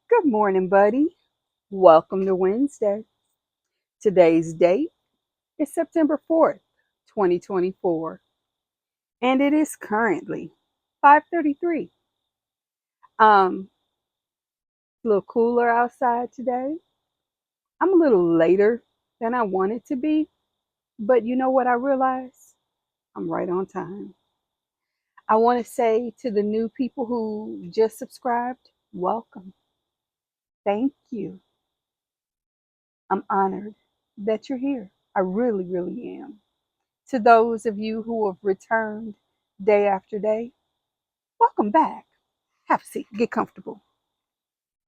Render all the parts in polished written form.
Good morning, buddy. Welcome to Wednesday. Today's date is September 4th, 2024, and it is currently 5:33. A little cooler outside today. I'm a little later than I wanted to be, but you know what I realized? I'm right on time. I want to say to the new people who just subscribed, welcome. Thank you. I'm honored that you're here. I really, really am. To those of you who have returned day after day, welcome back. Have a seat, get comfortable.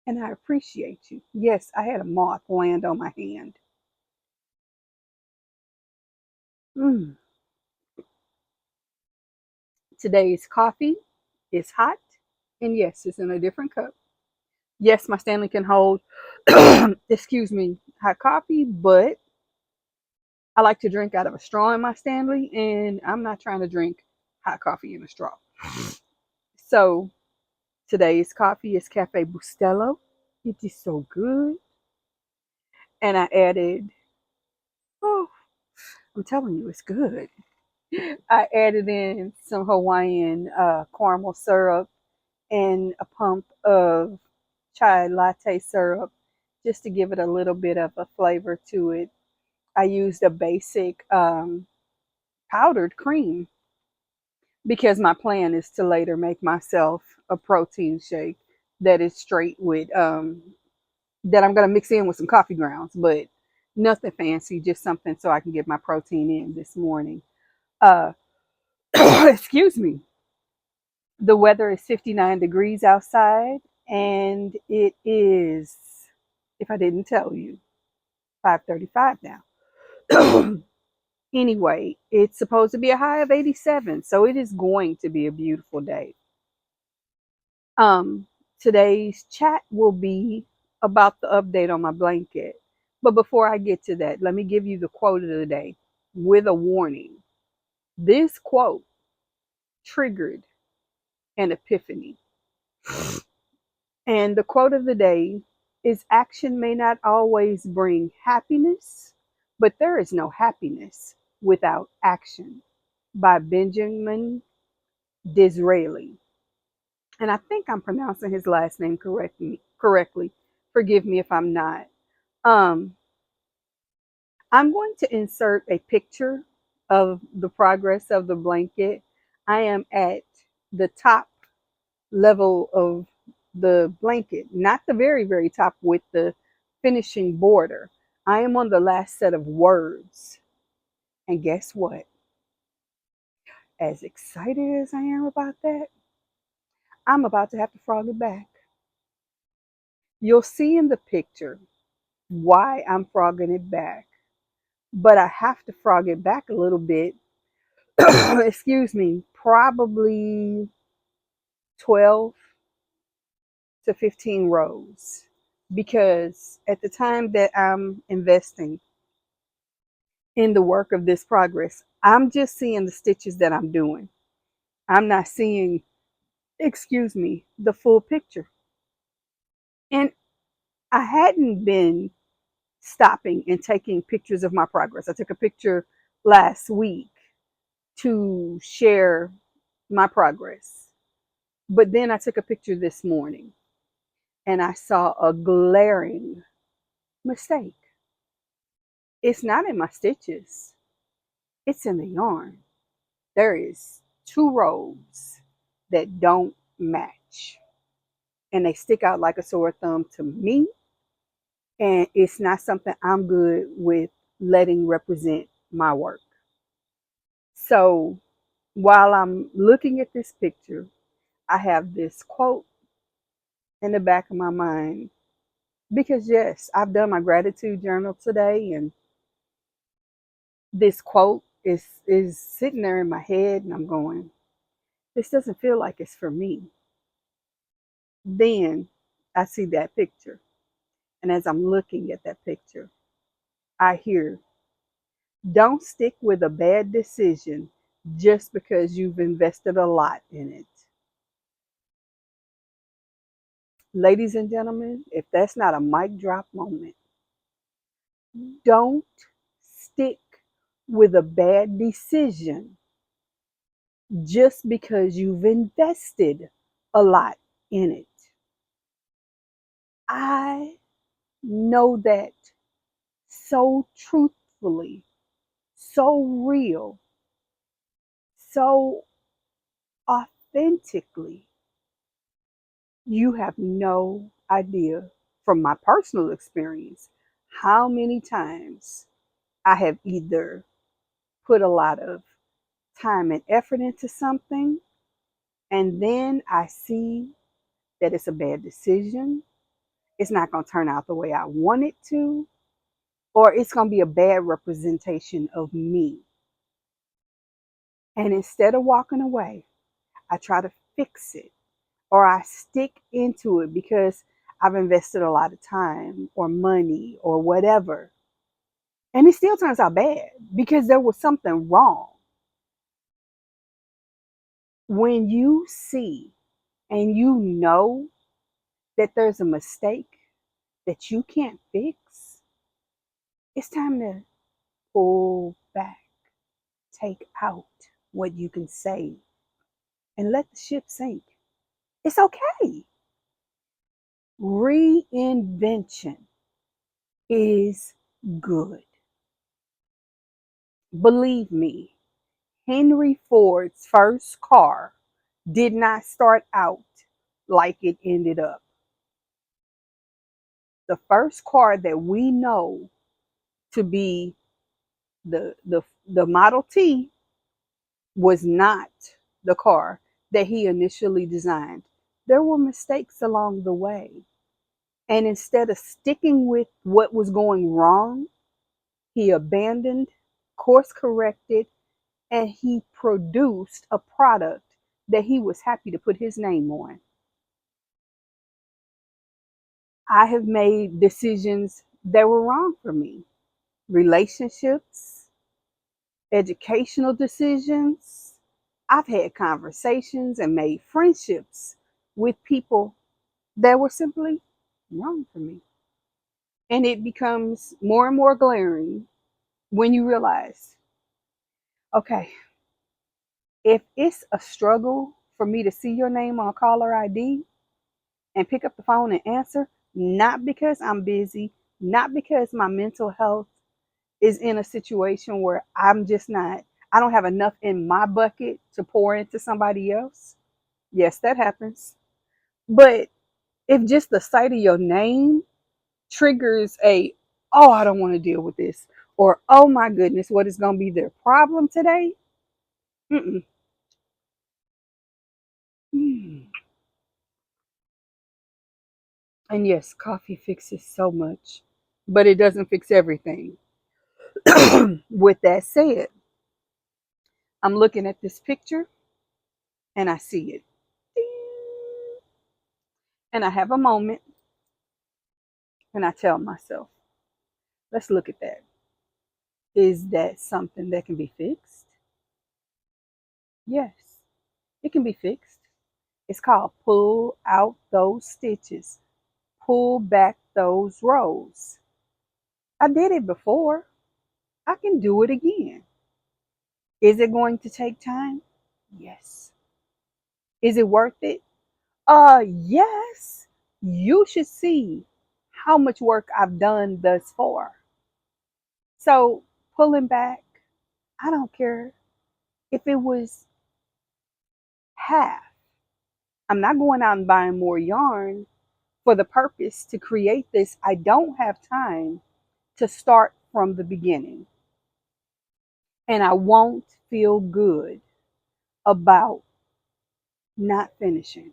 And I appreciate you. Yes, I had a moth land on my hand. Mm. Today's coffee is hot, and yes, it's in a different cup. Yes, my Stanley can hold, excuse me, hot coffee, but I like to drink out of a straw in my Stanley, and I'm not trying to drink hot coffee in a straw. So today's coffee is Cafe Bustelo. It is so good. And I added, oh, I'm telling you, it's good. I added in some Hawaiian caramel syrup and a pump of chai latte syrup just to give it a little bit of a flavor to it. I used a basic powdered cream because my plan is to later make myself a protein shake that is straight with that I'm gonna mix in with some coffee grounds, but nothing fancy, just something so I can get my protein in this morning. Uh, excuse me. The weather is 59 degrees outside, and it is, if I didn't tell you, 5:35 now. Anyway, it's supposed to be a high of 87, so it is going to be a beautiful day. Um, Today's chat will be about the update on my blanket. But before I get to that, let me give you the quote of the day with a warning. This quote triggered an epiphany. And the quote of the day is: action may not always bring happiness, but there is no happiness without action, by Benjamin Disraeli. And I think I'm pronouncing his last name correctly. Forgive me if I'm not. Um, I'm going to insert a picture of the progress of the blanket. I am at the top level of the blanket, not the very, very top with the finishing border. I am on the last set of words. And guess what? As excited as I am about that, I'm about to have to frog it back. You'll see in the picture why I'm frogging it back, but I have to frog it back a little bit. Excuse me, probably 12 to 15 rows, because at the time that I'm investing in the work of this progress, I'm just seeing the stitches that I'm doing. I'm not seeing, excuse me, the full picture. And I hadn't been stopping and taking pictures of my progress. I took a picture last week to share my progress. But then I took a picture this morning and I saw a glaring mistake. It's not in my stitches, it's in the yarn. There is two rows that don't match, and they stick out like a sore thumb to me. And it's not something I'm good with letting represent my work. So while I'm looking at this picture, I have this quote in the back of my mind because, yes, I've done my gratitude journal today, and this quote is sitting there in my head, and I'm going, this doesn't feel like it's for me. Then I see that picture, and as I'm looking at that picture, I hear, don't stick with a bad decision just because you've invested a lot in it. Ladies and gentlemen, if that's not a mic drop moment, don't stick with a bad decision just because you've invested a lot in it. I know that so truthfully, so real, so authentically. You have no idea from my personal experience how many times I have either put a lot of time and effort into something and then I see that it's a bad decision. It's not going to turn out the way I want it to, or it's going to be a bad representation of me. And instead of walking away, I try to fix it or I stick into it because I've invested a lot of time or money or whatever. And it still turns out bad because there was something wrong. When you see and you know that there's a mistake that you can't fix, it's time to pull back, take out what you can save, and let the ship sink. It's okay. Reinvention is good. Believe me, Henry Ford's first car did not start out like it ended up. The first car that we know to be the Model T was not the car that he initially designed. There were mistakes along the way. And instead of sticking with what was going wrong, he abandoned, course corrected, and he produced a product that he was happy to put his name on. I have made decisions that were wrong for me. Relationships, educational decisions. I've had conversations and made friendships with people that were simply wrong for me. And it becomes more and more glaring when you realize, okay, if it's a struggle for me to see your name on caller ID and pick up the phone and answer, not because I'm busy, not because my mental health is in a situation where I don't have enough in my bucket to pour into somebody else. Yes, that happens. But if just the sight of your name triggers oh, I don't want to deal with this, or oh my goodness, what is going to be their problem today? Mm-mm. Mm. And yes, coffee fixes so much, but it doesn't fix everything. With that said, I'm looking at this picture and I see it. And I have a moment and I tell myself, let's look at that. Is that something that can be fixed? Yes, it can be fixed. It's called pull out those stitches, pull back those rows. I did it before. I can do it again. Is it going to take time? Yes. Is it worth it? Yes. You should see how much work I've done thus far. So, pulling back, I don't care if it was half. I'm not going out and buying more yarn for the purpose to create this. I don't have time to start from the beginning. And I won't feel good about not finishing.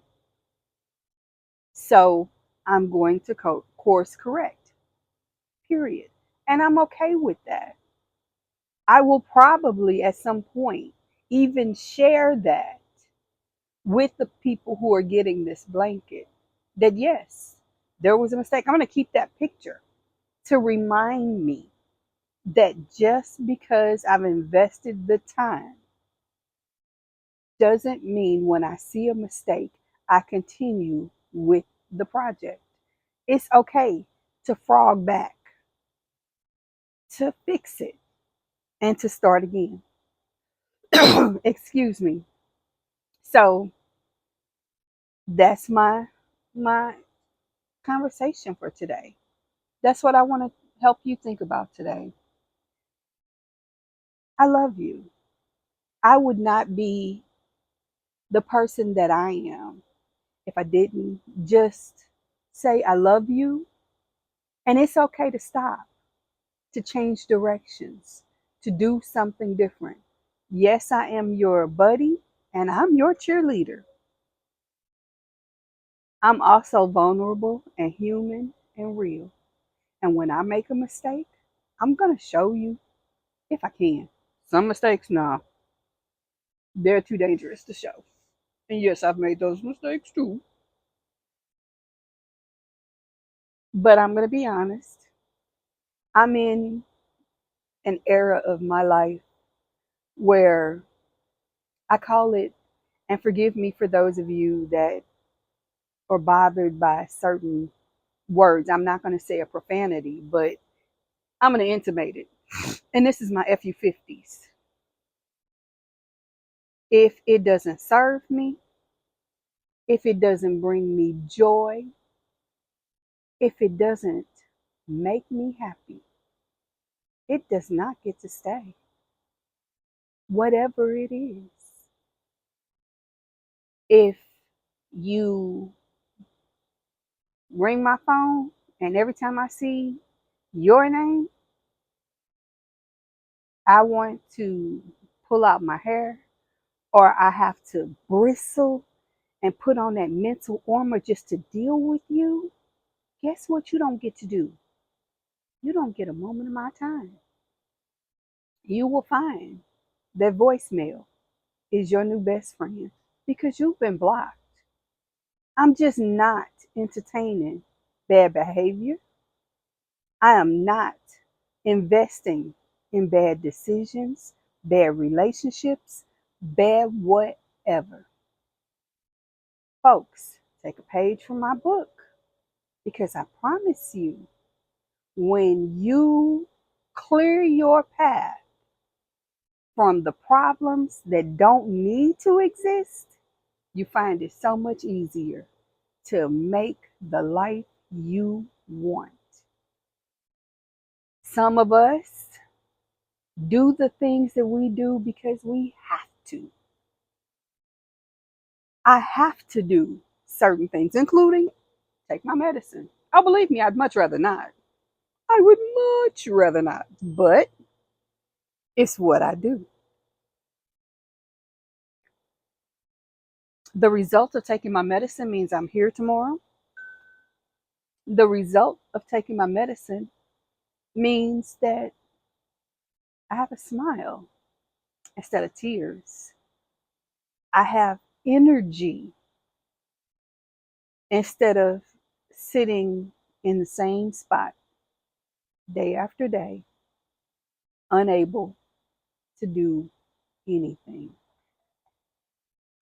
So I'm going to course correct, period. And I'm okay with that. I will probably at some point even share that with the people who are getting this blanket that yes, there was a mistake. I'm going to keep that picture to remind me that just because I've invested the time doesn't mean when I see a mistake, I continue with the project. It's okay to frog back, to fix it, and to start again. Excuse me. So that's my conversation for today. That's what I want to help you think about today. I love you. I would not be the person that I am if I didn't just say I love you. And it's okay to stop, to change directions, to do something different. Yes, I am your buddy and I'm your cheerleader. I'm also vulnerable and human and real. And when I make a mistake, I'm going to show you if I can. Some mistakes, nah, they're too dangerous to show. And yes, I've made those mistakes too. But I'm going to be honest. I'm in an era of my life where I call it, and forgive me for those of you that are bothered by certain words. I'm not going to say a profanity, but I'm going to intimate it. And this is my FU50s. If it doesn't serve me, if it doesn't bring me joy, if it doesn't make me happy, it does not get to stay. Whatever it is. If you ring my phone and every time I see your name, I want to pull out my hair or I have to bristle and put on that mental armor just to deal with you, guess what you don't get to do? You don't get a moment of my time. You will find that voicemail is your new best friend because you've been blocked. I'm just not entertaining bad behavior. I am not investing in bad decisions, bad relationships, bad whatever. Folks, take a page from my book because I promise you, when you clear your path from the problems that don't need to exist, you find it so much easier to make the life you want. Some of us do the things that we do because we have to. I have to do certain things, including take my medicine. Oh, believe me, I'd much rather not. I would much rather not, but it's what I do. The result of taking my medicine means I'm here tomorrow. The result of taking my medicine means that I have a smile instead of tears. I have energy instead of sitting in the same spot day after day, unable to do anything.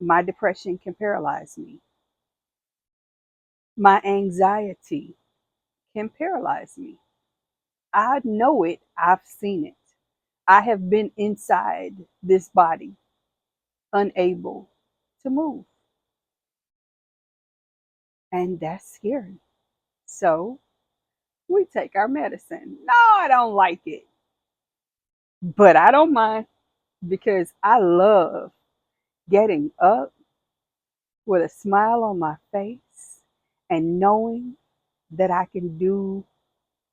My depression can paralyze me. My anxiety can paralyze me. I know it. I've seen it. I have been inside this body, unable to move. And that's scary. So we take our medicine. No, I don't like it. But I don't mind because I love getting up with a smile on my face and knowing that I can do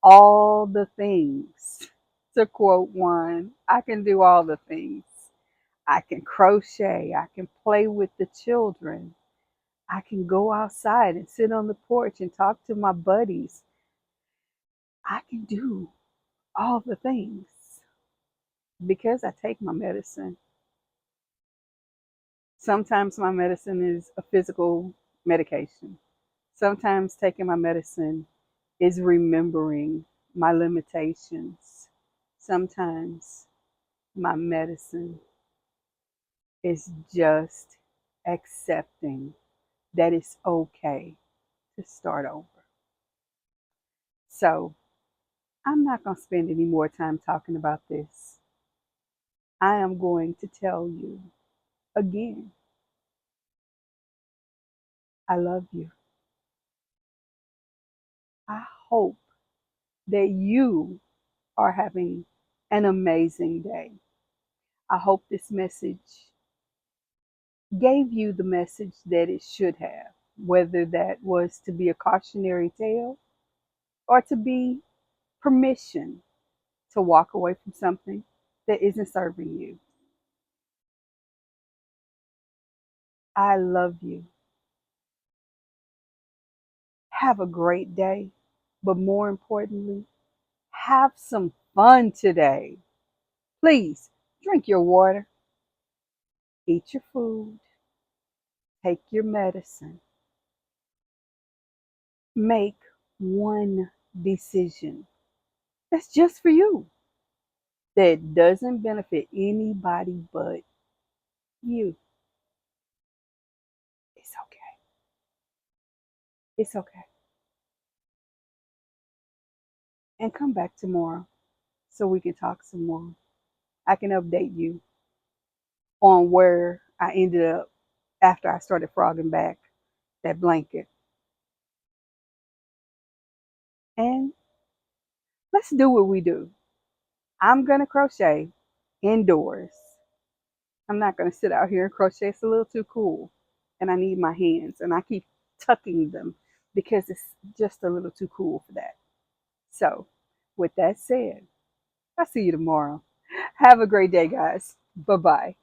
all the things. To quote one, I can do all the things. I can crochet. I can play with the children. I can go outside and sit on the porch and talk to my buddies. I can do all the things because I take my medicine. Sometimes my medicine is a physical medication. Sometimes taking my medicine is remembering my limitations. Sometimes my medicine is just accepting that it's okay to start over. So I'm not going to spend any more time talking about this. I am going to tell you again, I love you. I hope that you are having an amazing day. I hope this message gave you the message that it should have, whether that was to be a cautionary tale or to be permission to walk away from something that isn't serving you. I love you. Have a great day, but more importantly, have some fun today. Please drink your water, eat your food, take your medicine, make one decision that's just for you, that doesn't benefit anybody but you. It's okay. It's okay. And come back tomorrow so we can talk some more. I can update you on where I ended up after I started frogging back that blanket. And let's do what we do. I'm going to crochet indoors. I'm not going to sit out here and crochet. It's a little too cool. And I need my hands. And I keep tucking them because it's just a little too cool for that. So, with that said, I'll see you tomorrow. Have a great day, guys. Bye bye.